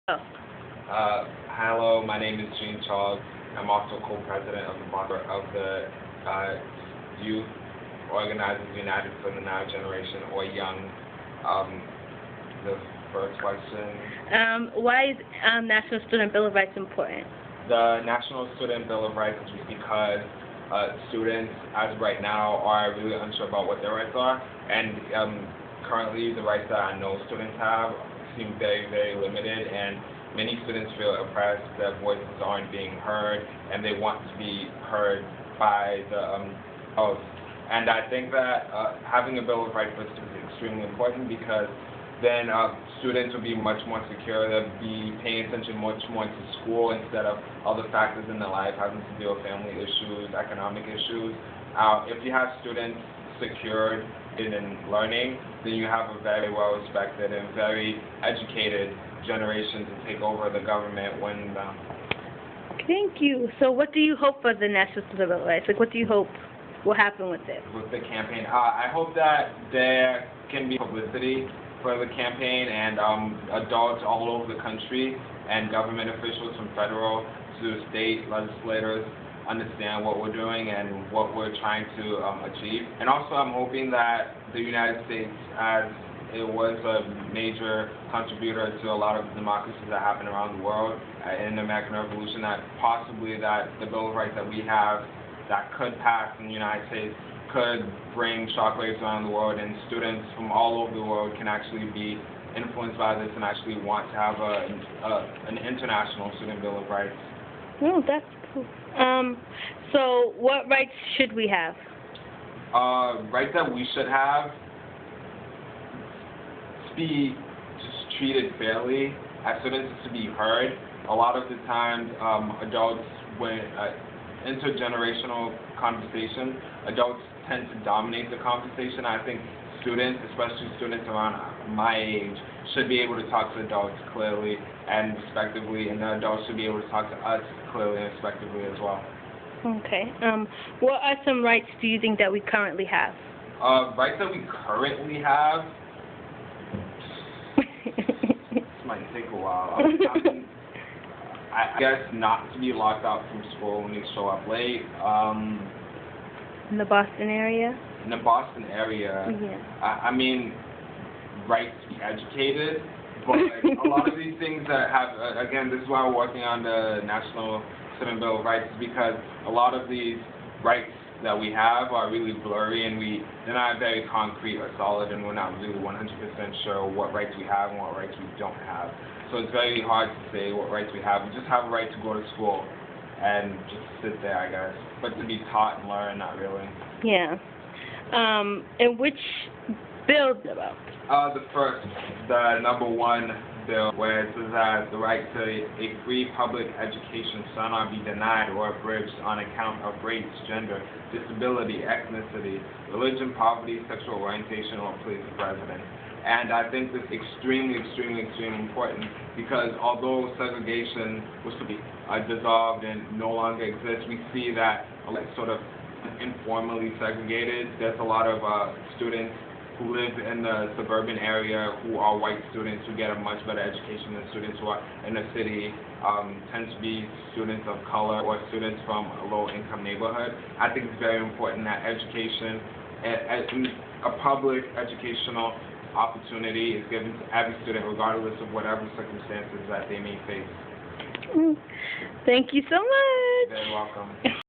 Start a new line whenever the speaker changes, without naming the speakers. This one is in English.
Oh.
Hello, my name is Gene Charles. I'm also co-president of the board of the Youth Organizers United for the Now Generation, or Young. The first question.
Why is National Student Bill of Rights important?
The National Student Bill of Rights is because students, as of right now, are really unsure about what their rights are, and currently the rights that I know students have seem very, very limited, and many students feel oppressed, their voices aren't being heard, and they want to be heard by the host. And I think that having a Bill of Rights for students is extremely important, because then students will be much more secure. They'll be paying attention much more to school instead of other factors in their life, having to deal with family issues, economic issues. If you have students secured in learning, then you have a very well-respected and very educated generation to take over the government when...
Thank you. So what do you hope for the National Student Bill of Rights? Like, what do you hope will happen with it?
With the campaign? I hope that there can be publicity for the campaign, and adults all over the country and government officials from federal to state legislators understand what we're doing and what we're trying to achieve. And also I'm hoping that the United States, as it was a major contributor to a lot of democracies that happen around the world in the American Revolution, that possibly that the Bill of Rights that we have that could pass in the United States could bring shockwaves around the world, and students from all over the world can actually be influenced by this and actually want to have an international student Bill of Rights.
Oh, that's cool. So what rights should we have?
Rights that we should have to be just treated fairly as students, to be heard. A lot of the times, adults, when intergenerational conversation, adults tend to dominate the conversation. I think students, especially students around my age, should be able to talk to adults clearly and respectively, and the adults should be able to talk to us clearly and respectively as well.
Okay. What are some rights do you think that we currently have?
Rights that we currently have? This might take a while. I guess not to be locked out from school when you show up late.
In the Boston area?
In the Boston area,
yeah.
I mean, right to be educated, but a lot of these things that have, again, this is why we're working on the National Student Bill of Rights, because a lot of these rights that we have are really blurry, and they're not very concrete or solid, and we're not really 100% sure what rights we have and what rights we don't have. So it's very hard to say what rights we have. We just have a right to go to school and just sit there, I guess. But to be taught and learn, not really.
Yeah. And which bill about?
The number one bill, where it says that the right to a free public education shall not be denied or abridged on account of race, gender, disability, ethnicity, religion, poverty, sexual orientation, or place of residence. And I think this is extremely, extremely, extremely important, because although segregation was to be dissolved and no longer exists, we see that sort of informally segregated. There's a lot of students who live in the suburban area who are white students who get a much better education than students who are in the city, tend to be students of color or students from a low-income neighborhood. I think it's very important that education, a public educational opportunity is given to every student, regardless of whatever circumstances that they may face.
Thank you so much.
You're very welcome.